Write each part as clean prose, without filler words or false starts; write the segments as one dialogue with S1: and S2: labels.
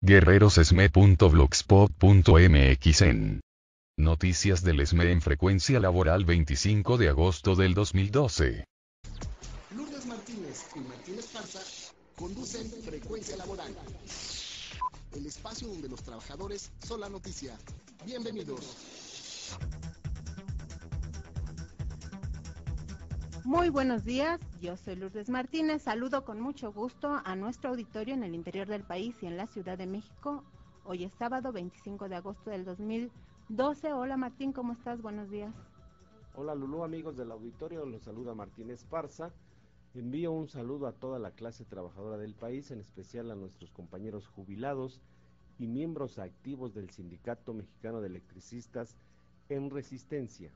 S1: guerrerosesme.blogspot.mx en Noticias del ESME en frecuencia laboral 25 de agosto del 2012.
S2: Lourdes Martínez y Martínez Parza conducen Frecuencia Laboral, el espacio donde los trabajadores son la noticia. Bienvenidos.
S3: Muy buenos días, yo soy Lourdes Martínez, saludo con mucho gusto a nuestro auditorio en el interior del país y en la Ciudad de México. Hoy es sábado 25 de agosto del 2012. Hola Martín, ¿cómo estás? Buenos días.
S4: Hola Lulú, amigos del auditorio, los saluda Martínez Parza. Envío un saludo a toda la clase trabajadora del país, en especial a nuestros compañeros jubilados y miembros activos del Sindicato Mexicano de Electricistas en Resistencia.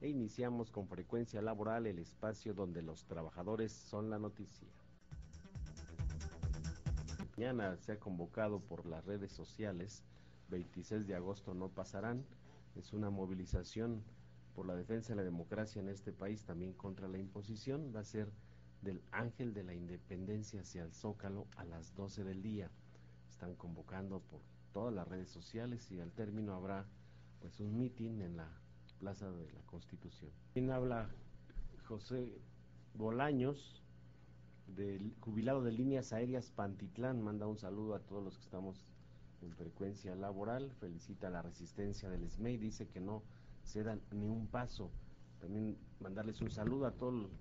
S4: E iniciamos con Frecuencia Laboral, el espacio donde los trabajadores son la noticia. Mañana se ha convocado por las redes sociales, 26 de agosto no pasarán, es una movilización por la defensa de la democracia en este país, también contra la imposición. Va a ser del Ángel de la Independencia hacia el Zócalo a las 12 del día. Están convocando por todas las redes sociales y al término habrá pues un mitin en la Plaza de la Constitución. Quien habla José Bolaños, del jubilado de Líneas Aéreas Pantitlán, manda un saludo a todos los que estamos en Frecuencia Laboral, felicita la resistencia del ESME y dice que no cedan ni un paso. También mandarles un saludo a todos los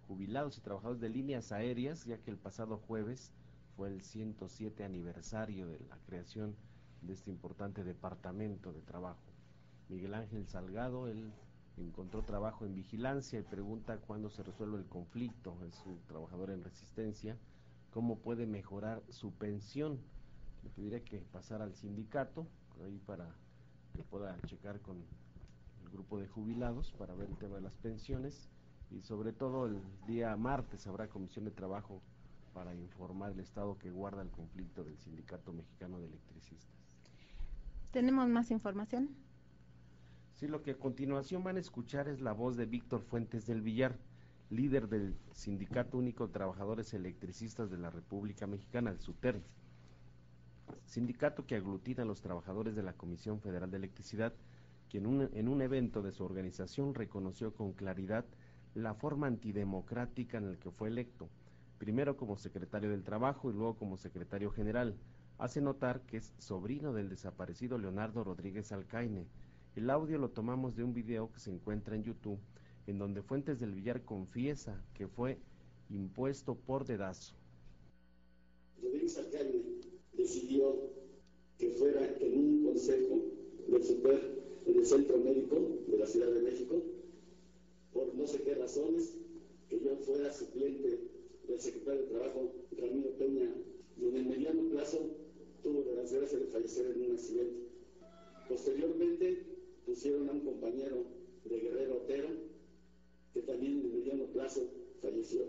S4: jubilados y trabajadores de Líneas Aéreas, ya que el pasado jueves fue el 107 aniversario de la creación de este importante departamento de trabajo. Miguel Ángel Salgado, él encontró trabajo en vigilancia y pregunta cuándo se resuelve el conflicto. Es un trabajador en resistencia, cómo puede mejorar su pensión. Le pediré que pasara al sindicato ahí para que pueda checar con el grupo de jubilados para ver el tema de las pensiones, y sobre todo el día martes habrá comisión de trabajo para informar el estado que guarda el conflicto del Sindicato Mexicano de Electricistas.
S3: ¿Tenemos más información?
S4: Sí, lo que a continuación van a escuchar es la voz de Víctor Fuentes del Villar, líder del Sindicato Único de Trabajadores Electricistas de la República Mexicana, el SUTER, sindicato que aglutina a los trabajadores de la Comisión Federal de Electricidad, quien en un evento de su organización reconoció con claridad la forma antidemocrática en la que fue electo, primero como secretario del Trabajo y luego como secretario general. Hace notar que es sobrino del desaparecido Leonardo Rodríguez Alcaine. El audio lo tomamos de un video que se encuentra en YouTube, en donde Fuentes del Villar confiesa que fue impuesto por dedazo.
S5: Rodríguez Alcaine decidió que fuera en un consejo del SUTER en el Centro Médico de la Ciudad de México, por no sé qué razones, que yo fuera suplente del secretario de Trabajo, Ramiro Peña, y en el mediano plazo tuvo la desgracia de fallecer en un accidente. Posteriormente pusieron a un compañero de Guerrero Otero, que también en el mediano plazo falleció.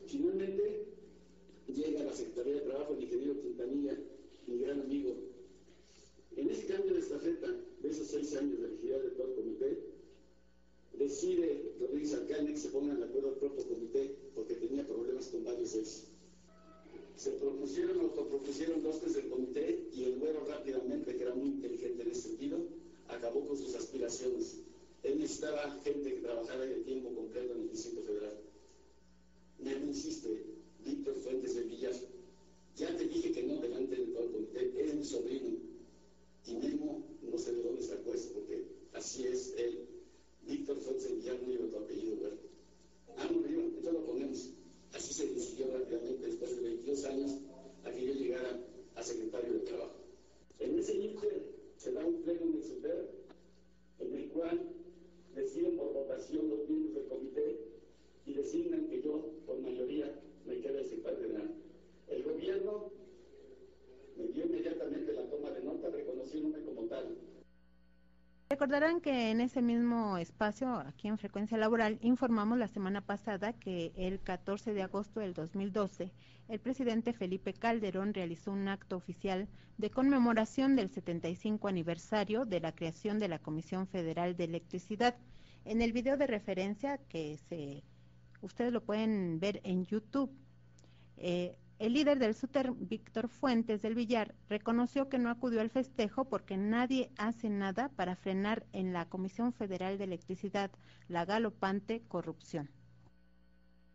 S5: Finalmente llega a la Secretaría de Trabajo el ingeniero Quintanilla, mi gran amigo. En ese cambio de estafeta de esos 6 años de legislatura de todo el comité, decide Rodríguez Alcaine que se pongan de acuerdo al propio comité porque tenía problemas con varios de ellos. Se autopropusieron 2 del comité y el güero rápidamente, que era muy inteligente en ese sentido, acabó con sus aspiraciones. Él necesitaba gente que trabajara de tiempo completo en el Distrito Federal. Memo insiste, Víctor Fuentes del Villar, ya te dije que no delante de todo el comité, eres mi sobrino. Y Memo no sé de dónde sacó eso, porque así es él. Víctor Fuentes del Villar, no lleva tu apellido, güey. No lleva, entonces lo ponemos. Así se decidió rápidamente, después de 22 años, a que yo llegara a secretario de Trabajo. En ese inter se da un pleno en el SUTER, en el cual deciden por votación los miembros del comité y designan que yo, por mayoría, me quede el secretario general. El gobierno me dio inmediatamente la toma de nota, reconociéndome como tal.
S3: Recordarán que en ese mismo espacio, aquí en Frecuencia Laboral, informamos la semana pasada que el 14 de agosto del 2012, el presidente Felipe Calderón realizó un acto oficial de conmemoración del 75 aniversario de la creación de la Comisión Federal de Electricidad. En el video de referencia ustedes lo pueden ver en YouTube, El líder del SUTER, Víctor Fuentes del Villar, reconoció que no acudió al festejo porque nadie hace nada para frenar en la Comisión Federal de Electricidad la galopante corrupción.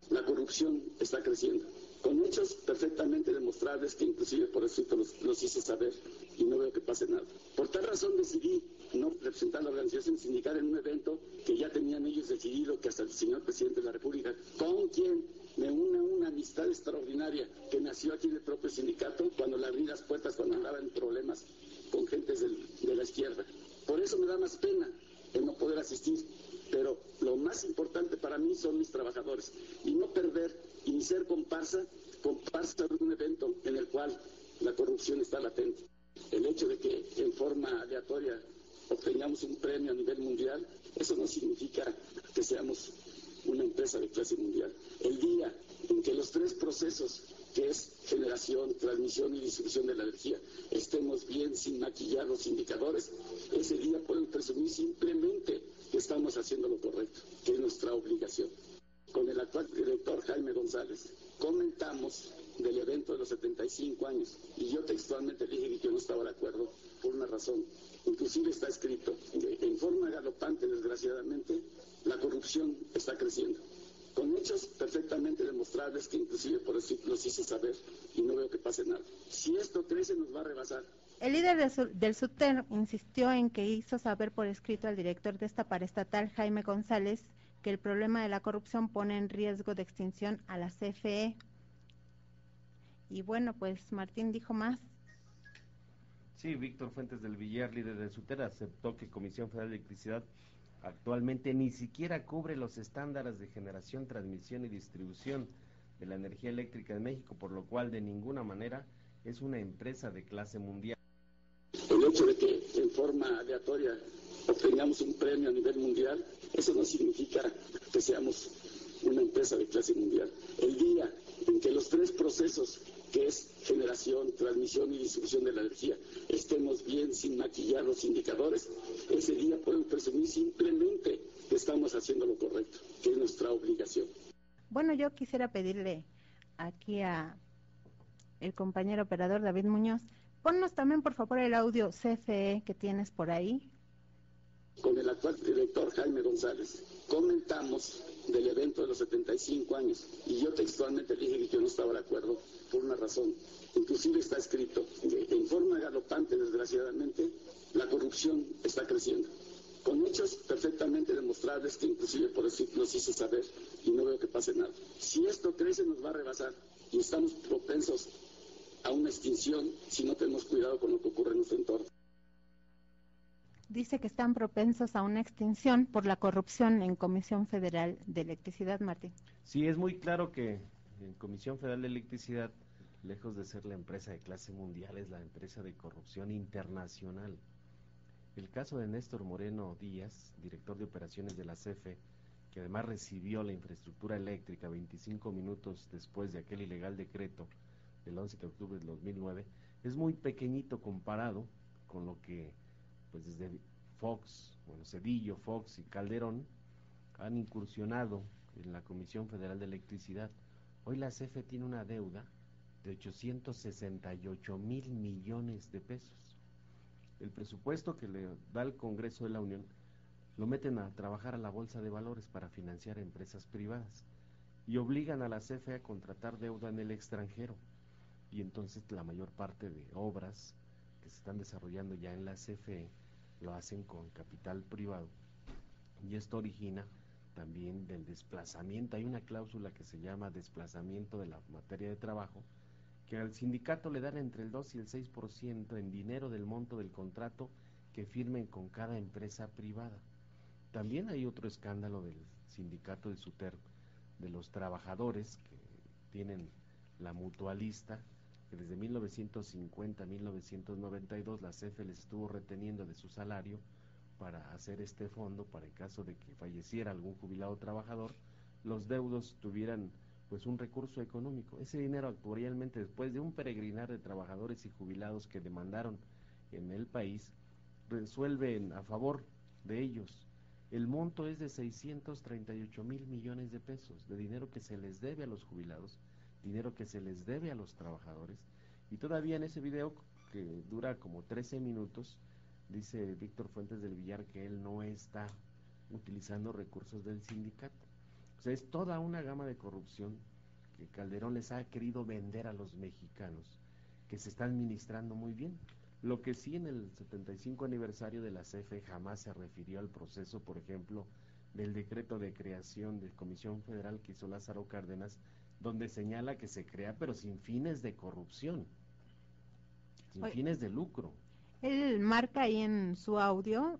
S5: La corrupción está creciendo, con hechos perfectamente demostrables que inclusive por escrito los hice saber y no veo que pase nada. Por tal razón decidí no representar a la organización sindical en un evento que ya tenían ellos decidido, que hasta el señor presidente de la República, con quien me une una amistad extraordinaria que nació aquí en el propio sindicato cuando le abrí las puertas cuando andaba en problemas con gentes de la izquierda. Por eso me da más pena el no poder asistir, pero lo más importante para mí son mis trabajadores y no perder y ni ser comparsa de un evento en el cual la corrupción está latente. El hecho de que en forma aleatoria obtengamos un premio a nivel mundial, eso no significa que seamos una empresa de clase mundial. El día en que los tres procesos, que es generación, transmisión y distribución de la energía, estemos bien sin maquillar los indicadores, ese día podemos presumir simplemente que estamos haciendo lo correcto, que es nuestra obligación. Con el actual director Jaime González comentamos del evento de los 75 años y yo textualmente dije que yo no estaba de acuerdo por una razón. Inclusive está escrito que en forma galopante, desgraciadamente, la corrupción está creciendo, con hechos perfectamente demostrables que inclusive por eso los hice saber y no veo que pase nada. Si esto crece nos va a rebasar.
S3: El líder del SUTER insistió en que hizo saber por escrito al director de esta paraestatal, Jaime González, que el problema de la corrupción pone en riesgo de extinción a la CFE. Y bueno, pues Martín dijo más.
S4: Sí, Víctor Fuentes del Villar, líder del SUTER, aceptó que Comisión Federal de Electricidad actualmente ni siquiera cubre los estándares de generación, transmisión y distribución de la energía eléctrica en México, por lo cual de ninguna manera es una empresa de clase mundial.
S5: El hecho de que en forma aleatoria obtengamos un premio a nivel mundial, eso no significa que seamos una empresa de clase mundial. El día en que los tres procesos, que es generación, transmisión y distribución de la energía, estemos bien sin maquillar los indicadores, ese día podemos presumir simplemente que estamos haciendo lo correcto, que es nuestra obligación.
S3: Bueno, yo quisiera pedirle aquí a el compañero operador David Muñoz, ponnos también por favor el audio CFE que tienes por ahí.
S5: Con el actual director Jaime González comentamos del evento de los 75 años y yo textualmente dije que yo no estaba de acuerdo por una razón. Inclusive está escrito que en forma galopante, desgraciadamente, la corrupción está creciendo, con hechos perfectamente demostrables que inclusive por eso los hice saber y no veo que pase nada. Si esto crece nos va a rebasar y estamos propensos a una extinción si no tenemos cuidado con lo que ocurre en nuestro entorno.
S3: Dice que están propensos a una extinción por la corrupción en Comisión Federal de Electricidad, Martín.
S4: Sí, es muy claro que en Comisión Federal de Electricidad, lejos de ser la empresa de clase mundial, es la empresa de corrupción internacional. El caso de Néstor Moreno Díaz, director de operaciones de la CFE, que además recibió la infraestructura eléctrica 25 minutos después de aquel ilegal decreto del 11 de octubre del 2009, es muy pequeñito comparado con lo que pues desde Cedillo, Fox y Calderón han incursionado en la Comisión Federal de Electricidad. Hoy la CFE tiene una deuda de 868 mil millones de pesos. El presupuesto que le da el Congreso de la Unión lo meten a trabajar a la Bolsa de Valores para financiar empresas privadas y obligan a la CFE a contratar deuda en el extranjero. Y entonces la mayor parte de obras que se están desarrollando ya en la CFE lo hacen con capital privado y esto origina también del desplazamiento. Hay una cláusula que se llama desplazamiento de la materia de trabajo, que al sindicato le dan entre el 2 y el 6% en dinero del monto del contrato que firmen con cada empresa privada. También hay otro escándalo del sindicato de SUTER, de los trabajadores que tienen la mutualista, que desde 1950 a 1992 la CFE les estuvo reteniendo de su salario para hacer este fondo, para en caso de que falleciera algún jubilado trabajador, los deudos tuvieran pues un recurso económico. Ese dinero actualmente, después de un peregrinar de trabajadores y jubilados que demandaron en el país, resuelven a favor de ellos. El monto es de 638 mil millones de pesos, de dinero que se les debe a los jubilados, dinero que se les debe a los trabajadores. Y todavía en ese video, que dura como 13 minutos, dice Víctor Fuentes del Villar que él no está utilizando recursos del sindicato. O sea, es toda una gama de corrupción que Calderón les ha querido vender a los mexicanos, que se está administrando muy bien. Lo que sí, en el 75 aniversario de la CFE jamás se refirió al proceso, por ejemplo, del decreto de creación de Comisión Federal que hizo Lázaro Cárdenas, donde señala que se crea pero sin fines de corrupción, sin fines de lucro.
S3: Él marca ahí en su audio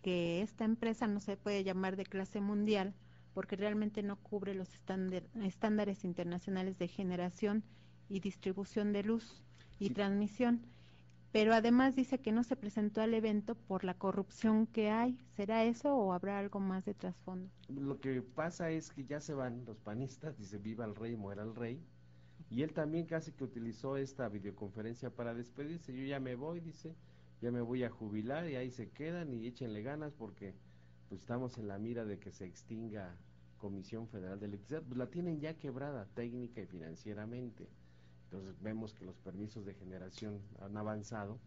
S3: que esta empresa no se puede llamar de clase mundial porque realmente no cubre los estándares internacionales de generación y distribución de luz y transmisión. Pero además dice que no se presentó al evento por la corrupción que hay. ¿Será eso o habrá algo más de trasfondo?
S4: Lo que pasa es que ya se van los panistas, dice viva el rey, muera el rey, y él también casi que utilizó esta videoconferencia para despedirse. Yo ya me voy, dice, ya me voy a jubilar, y ahí se quedan y échenle ganas porque pues estamos en la mira de que se extinga Comisión Federal de Electricidad. Pues la tienen ya quebrada técnica y financieramente. Entonces vemos que los permisos de generación han avanzado,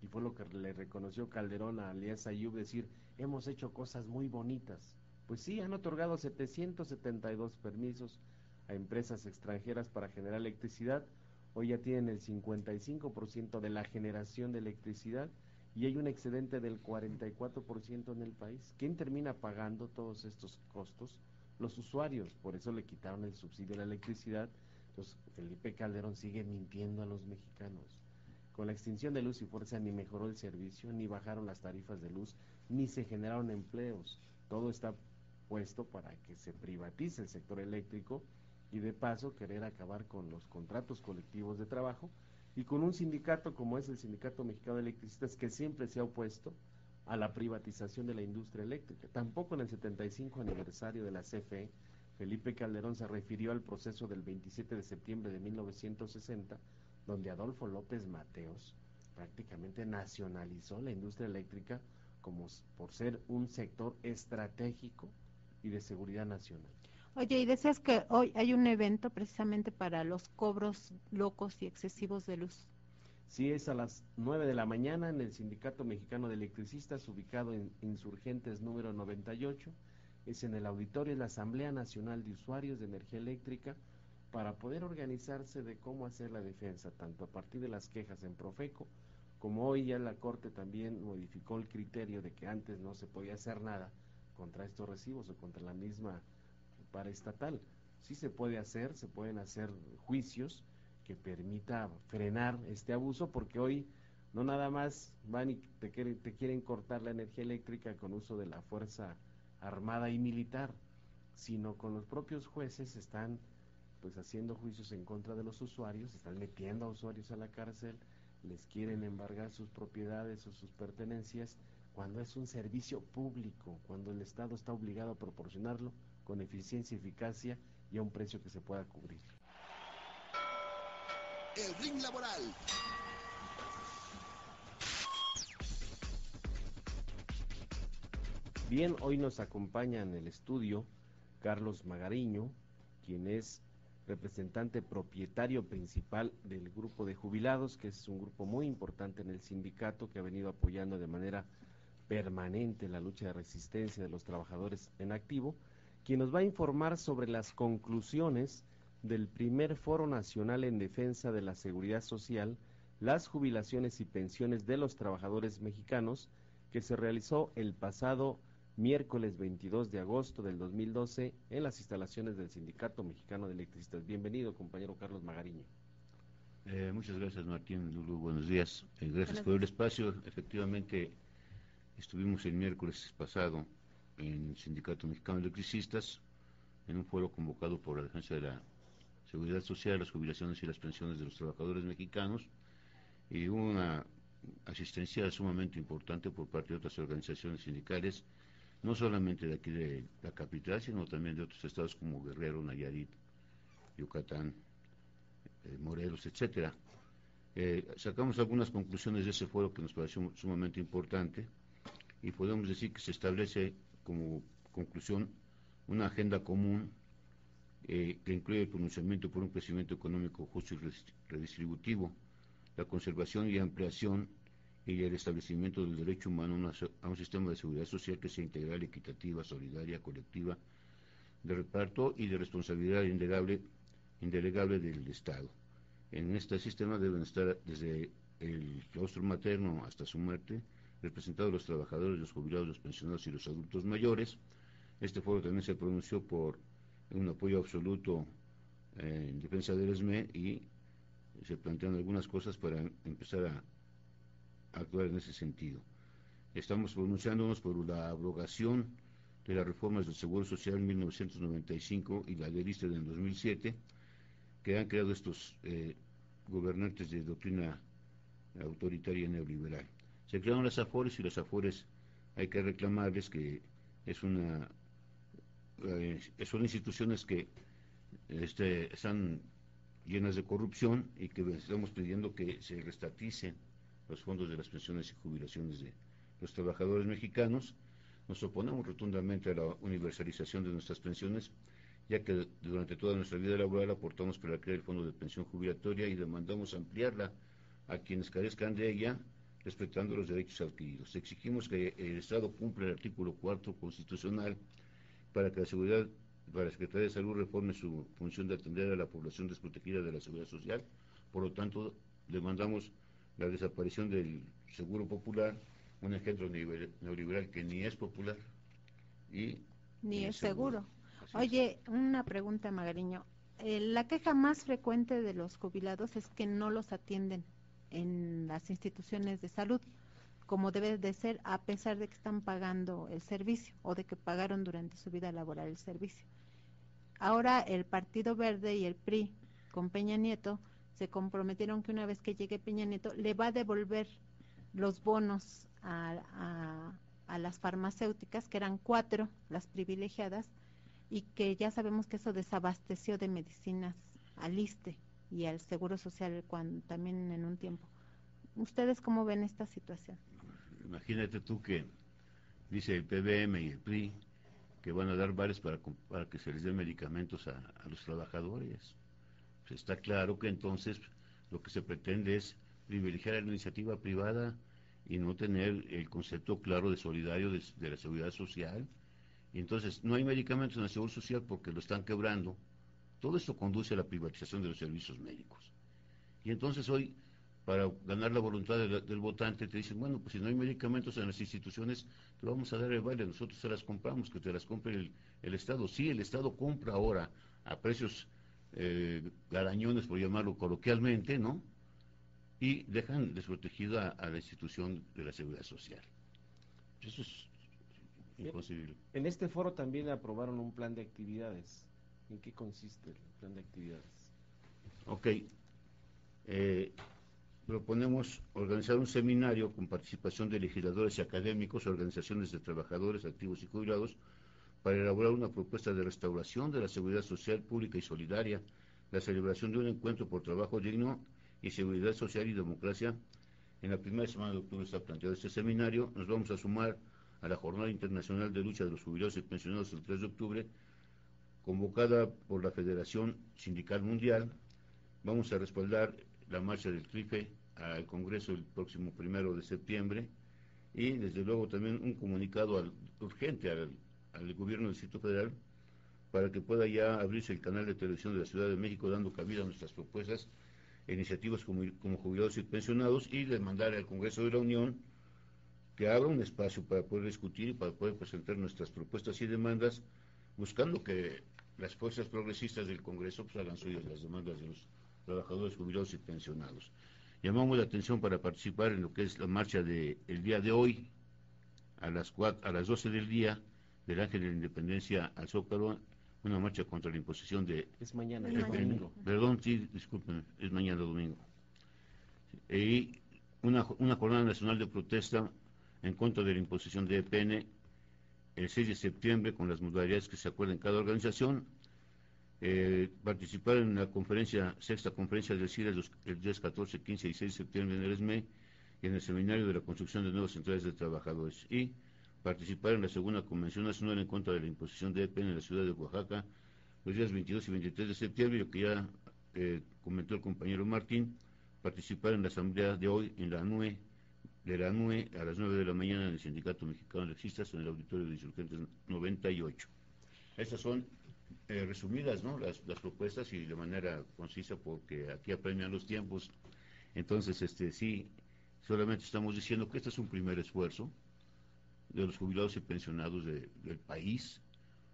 S4: y fue lo que le reconoció Calderón a Elías Ayub, decir, hemos hecho cosas muy bonitas. Pues sí, han otorgado 772 permisos a empresas extranjeras para generar electricidad. Hoy ya tienen el 55% de la generación de electricidad y hay un excedente del 44% en el país. ¿Quién termina pagando todos estos costos? Los usuarios. Por eso le quitaron el subsidio a la electricidad. Entonces Felipe Calderón sigue mintiendo a los mexicanos. Con la extinción de Luz y Fuerza ni mejoró el servicio, ni bajaron las tarifas de luz, ni se generaron empleos. Todo está puesto para que se privatice el sector eléctrico y de paso querer acabar con los contratos colectivos de trabajo y con un sindicato como es el Sindicato Mexicano de Electricistas, que siempre se ha opuesto a la privatización de la industria eléctrica. Tampoco en el 75 aniversario de la CFE Felipe Calderón se refirió al proceso del 27 de septiembre de 1960, donde Adolfo López Mateos prácticamente nacionalizó la industria eléctrica como por ser un sector estratégico y de seguridad nacional.
S3: Oye, y decías que hoy hay un evento precisamente para los cobros locos y excesivos de luz.
S4: Sí, es a las 9 de la mañana en el Sindicato Mexicano de Electricistas, ubicado en Insurgentes número 98. Es en el auditorio de la Asamblea Nacional de Usuarios de Energía Eléctrica, para poder organizarse de cómo hacer la defensa, tanto a partir de las quejas en Profeco, como hoy ya la Corte también modificó el criterio de que antes no se podía hacer nada contra estos recibos o contra la misma paraestatal. Sí se puede hacer, se pueden hacer juicios que permita frenar este abuso, porque hoy no nada más van y te quieren cortar la energía eléctrica con uso de la fuerza armada y militar, sino con los propios jueces están pues haciendo juicios en contra de los usuarios, están metiendo a usuarios a la cárcel, les quieren embargar sus propiedades o sus pertenencias, cuando es un servicio público, cuando el Estado está obligado a proporcionarlo con eficiencia y eficacia y a un precio que se pueda cubrir.
S2: El ring laboral.
S4: Bien, hoy nos acompaña en el estudio Carlos Magariño, quien es representante propietario principal del grupo de jubilados, que es un grupo muy importante en el sindicato, que ha venido apoyando de manera permanente la lucha de resistencia de los trabajadores en activo, quien nos va a informar sobre las conclusiones del primer Foro Nacional en Defensa de la Seguridad Social, las jubilaciones y pensiones de los trabajadores mexicanos, que se realizó el pasado miércoles 22 de agosto del 2012 en las instalaciones del Sindicato Mexicano de Electricistas. Bienvenido, compañero Carlos Magariño.
S6: Muchas gracias, Martín. Lulu, buenos días. Gracias por el espacio. Efectivamente, estuvimos el miércoles pasado en el Sindicato Mexicano de Electricistas, en un foro convocado por la Defensa de la Seguridad Social, las jubilaciones y las pensiones de los trabajadores mexicanos, y una asistencia sumamente importante por parte de otras organizaciones sindicales, no solamente de aquí de la capital, sino también de otros estados como Guerrero, Nayarit, Yucatán, Morelos, etcétera. Sacamos algunas conclusiones de ese foro que nos pareció sumamente importante, y podemos decir que se establece como conclusión una agenda común que incluye el pronunciamiento por un crecimiento económico justo y redistributivo, la conservación y ampliación y el establecimiento del derecho humano a un sistema de seguridad social que sea integral, equitativa, solidaria, colectiva, de reparto y de responsabilidad indelegable del Estado. En este sistema deben estar desde el claustro materno hasta su muerte representados los trabajadores, los jubilados, los pensionados y los adultos mayores. Este foro también se pronunció por un apoyo absoluto en defensa del ESME y se plantean algunas cosas para empezar a actuar en ese sentido. Estamos pronunciándonos por la abrogación de las reformas del Seguro Social en 1995 y la del ISSSTE en 2007, que han creado estos gobernantes de doctrina autoritaria y neoliberal. Se crearon las AFORES y las AFORES hay que reclamarles que son instituciones que están llenas de corrupción y que estamos pidiendo que se restaticen los fondos de las pensiones y jubilaciones de los trabajadores mexicanos. Nos oponemos rotundamente a la universalización de nuestras pensiones, ya que durante toda nuestra vida laboral aportamos para crear el fondo de pensión jubilatoria y demandamos ampliarla a quienes carezcan de ella, respetando los derechos adquiridos. Exigimos que el Estado cumpla el artículo 4 constitucional para que la Secretaría de Salud reforme su función de atender a la población desprotegida de la seguridad social. Por lo tanto, demandamos la desaparición del Seguro Popular, un ejemplo neoliberal que ni es popular y
S3: ni es seguro. Oye, una pregunta, Magariño. La queja más frecuente de los jubilados es que no los atienden en las instituciones de salud, como debe de ser, a pesar de que están pagando el servicio o de que pagaron durante su vida laboral el servicio. Ahora el Partido Verde y el PRI con Peña Nieto se comprometieron que una vez que llegue Peña Nieto le va a devolver los bonos a las farmacéuticas, que eran 4 las privilegiadas, y que ya sabemos que eso desabasteció de medicinas al ISSSTE y al Seguro Social también en un tiempo. ¿Ustedes cómo ven esta situación?
S6: Imagínate tú que dice el PBM y el PRI que van a dar vales para que se les den medicamentos a los trabajadores. Pues está claro que entonces lo que se pretende es privilegiar a la iniciativa privada y no tener el concepto claro de solidario de la seguridad social. Y entonces no hay medicamentos en el Seguro Social porque lo están quebrando. Todo esto conduce a la privatización de los servicios médicos. Y entonces hoy, para ganar la voluntad del votante, te dicen, bueno, pues si no hay medicamentos en las instituciones, te vamos a dar el vale, nosotros se las compramos, que te las compre el Estado. Sí, el Estado compra ahora a precios garañones, por llamarlo coloquialmente, ¿no? Y dejan desprotegida a la institución de la seguridad social. Eso es imposible.
S4: En este foro también aprobaron un plan de actividades. ¿En qué consiste el plan de actividades?
S6: Ok. Proponemos organizar un seminario con participación de legisladores y académicos, organizaciones de trabajadores activos y jubilados, para elaborar una propuesta de restauración de la seguridad social pública y solidaria, la celebración de un encuentro por trabajo digno y seguridad social y democracia. En la primera semana de octubre está planteado este seminario. Nos vamos a sumar a la Jornada Internacional de Lucha de los Jubilados y Pensionados el 3 de octubre, convocada por la Federación Sindical Mundial. Vamos a respaldar la marcha del CRIFE al Congreso el próximo 1 de septiembre y desde luego también un comunicado urgente al Gobierno del Distrito Federal para que pueda ya abrirse el canal de televisión de la Ciudad de México dando cabida a nuestras propuestas e iniciativas como jubilados y pensionados, y demandar al Congreso de la Unión que abra un espacio para poder discutir y para poder presentar nuestras propuestas y demandas, buscando que las fuerzas progresistas del Congreso pues hagan suyas las demandas de los trabajadores jubilados y pensionados. Llamamos la atención para participar en lo que es la marcha del día de hoy, a las 12 del día, del Ángel de la Independencia al Zócalo, una marcha contra la imposición de...
S4: Es mañana,
S6: domingo. Perdón, sí, disculpen, es mañana domingo. Y una jornada nacional de protesta en contra de la imposición de EPN el 6 de septiembre con las modalidades que se acuerden cada organización. Participar en la sexta conferencia del CIRA el días 14, 15 y 6 de septiembre en el ESME y en el seminario de la construcción de nuevas centrales de trabajadores, y participar en la segunda convención nacional en contra de la imposición de EPN en la ciudad de Oaxaca los días 22 y 23 de septiembre, lo que ya comentó el compañero Martín, participar en la asamblea de hoy en la NUE, de la NUE a las 9 de la mañana en el Sindicato Mexicano de Electricistas en el Auditorio de Insurgentes 98. Estas son resumidas, ¿no?, las propuestas y de manera concisa, porque aquí apremian los tiempos. Entonces, sí, solamente estamos diciendo que este es un primer esfuerzo de los jubilados y pensionados del país.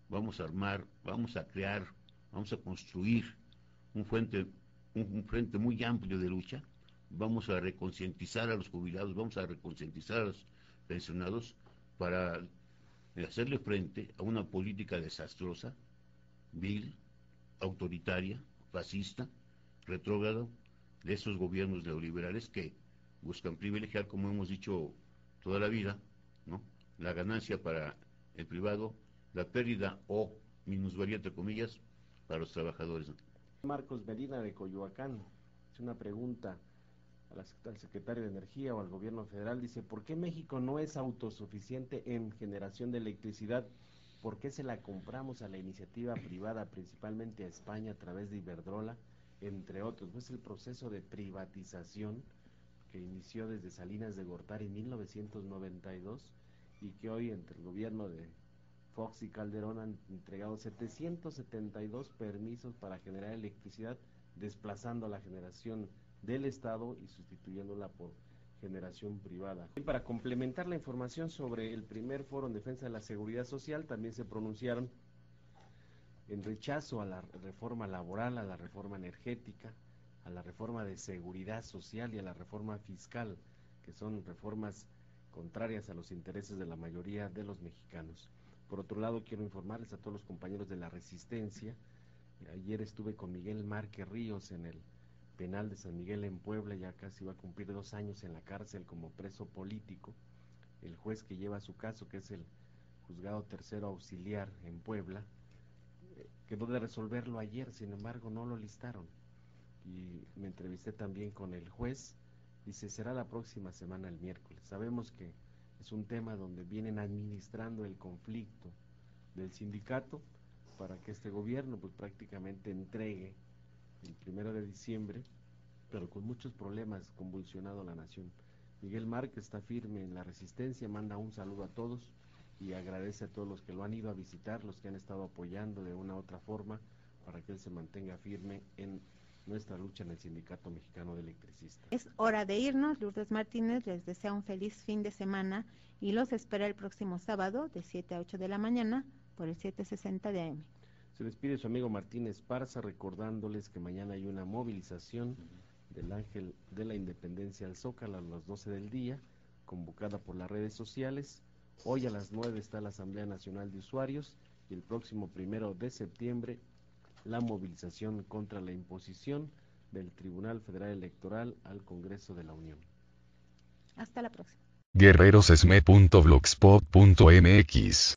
S6: Vamos a armar, vamos a crear, vamos a construir un frente muy amplio de lucha. Vamos a reconcientizar a los jubilados, vamos a reconcientizar a los pensionados para hacerle frente a una política desastrosa, vil, autoritaria, fascista, retrógrado, de esos gobiernos neoliberales que buscan privilegiar, como hemos dicho toda la vida, ¿no?, la ganancia para el privado, la pérdida o minusvalía, entre comillas, para los trabajadores.
S4: Marcos Medina de Coyoacán, es una pregunta al secretario de Energía o al gobierno federal. Dice: ¿por qué México no es autosuficiente en generación de electricidad? ¿Por qué se la compramos a la iniciativa privada, principalmente a España, a través de Iberdrola, entre otros? Pues el proceso de privatización que inició desde Salinas de Gortari en 1992 y que hoy, entre el gobierno de Fox y Calderón, han entregado 772 permisos para generar electricidad, desplazando la generación del Estado y sustituyéndola por generación privada. Y para complementar la información sobre el primer foro en defensa de la seguridad social, también se pronunciaron en rechazo a la reforma laboral, a la reforma energética, a la reforma de seguridad social y a la reforma fiscal, que son reformas contrarias a los intereses de la mayoría de los mexicanos. Por otro lado, quiero informarles a todos los compañeros de la Resistencia. Ayer estuve con Miguel Márquez Ríos en el penal de San Miguel en Puebla. Ya casi va a cumplir 2 años en la cárcel como preso político. El juez que lleva su caso, que es el juzgado tercero auxiliar en Puebla, quedó de resolverlo ayer, sin embargo no lo listaron. Y me entrevisté también con el juez. Dice: será la próxima semana, el miércoles. Sabemos que es un tema donde vienen administrando el conflicto del sindicato para que este gobierno pues prácticamente entregue el 1 de diciembre, pero con muchos problemas, convulsionado la nación. Miguel Márquez está firme en la Resistencia, manda un saludo a todos y agradece a todos los que lo han ido a visitar, los que han estado apoyando de una u otra forma para que él se mantenga firme en nuestra lucha en el Sindicato Mexicano de Electricistas.
S3: Es hora de irnos. Lourdes Martínez les desea un feliz fin de semana y los espera el próximo sábado de 7 a 8 de la mañana por el 760 de AM.
S4: Se despide su amigo Martín Esparza, recordándoles que mañana hay una movilización del Ángel de la Independencia al Zócalo a las 12 del día, convocada por las redes sociales. Hoy a las 9 está la Asamblea Nacional de Usuarios y el próximo 1 de septiembre la movilización contra la imposición del Tribunal Federal Electoral al Congreso de la Unión.
S3: Hasta la próxima.
S1: guerrerosesme.blogspot.mx